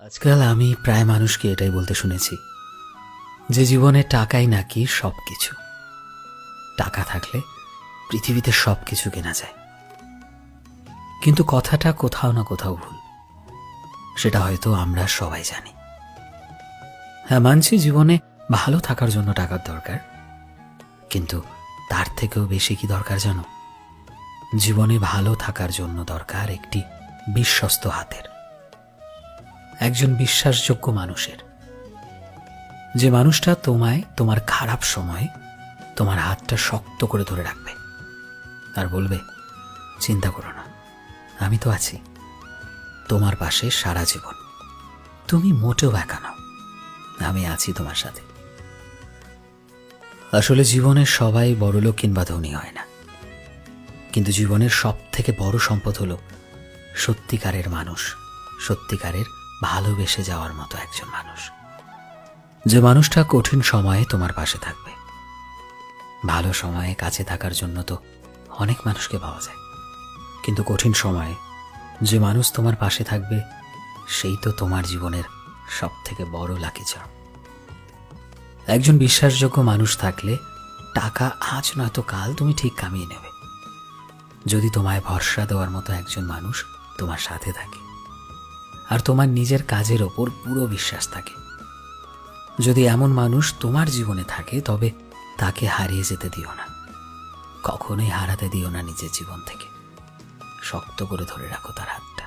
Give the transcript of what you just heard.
আজকাল আমি প্রায় মানুষকে এটাই বলতে শুনেছি যে জীবনে টাকাই নাকি সবকিছু। টাকা থাকলে পৃথিবীতে সবকিছু কেনা যায়। কিন্তু কথাটা কোথাও না কোথাও ভুল। সেটা হয়তো আমরা সবাই জানি। হ্যাঁ, মানছি জীবনে ভালো থাকার জন্য টাকার দরকার, কিন্তু তার থেকেও বেশি কি দরকার জানো? জীবনে ভালো থাকার জন্য দরকার একটি বিশ্বস্ত হাতের, একজন বিশ্বাসযোগ্য মানুষের, যে মানুষটা তোমায় তোমার খারাপ সময়ে তোমার হাতটা শক্ত করে ধরে রাখবে আর বলবে, চিন্তা করো না, আমি তো আছি তোমার পাশে সারা জীবন। তুমি মোটেও একা নাও, আমি আছি তোমার সাথে। আসলে জীবনে সবাই বড়লোক কিংবা ধনী হয় না, কিন্তু জীবনের সব থেকে বড় সম্পদ হলো সত্যিকারের মানুষ, সত্যিকারের ভালোবেসে যাওয়ার মতো একজন মানুষ, যে মানুষটা কঠিন সময়ে তোমার পাশে থাকবে। ভালো সময়ে কাছে থাকার জন্য তো অনেক মানুষকে পাওয়া যায়, কিন্তু কঠিন সময়ে যে মানুষ তোমার পাশে থাকবে সেই তো তোমার জীবনের সব থেকে বড় লাকি চার্ম। একজন বিশ্বাসযোগ্য মানুষ থাকলে টাকা আজ নয়তো কাল তুমি ঠিক কামিয়ে নেবে, যদি তোমায় ভরসা দেওয়ার মতো একজন মানুষ তোমার সাথে থাকে আর তোমার নিজের কাজের ওপর পুরো বিশ্বাস থাকে। যদি এমন মানুষ তোমার জীবনে থাকে তবে তাকে হারিয়ে যেতে দিও না, কখনোই হারাতে দিও না নিজের জীবন থেকে। শক্ত করে ধরে রাখো তার হাতটা।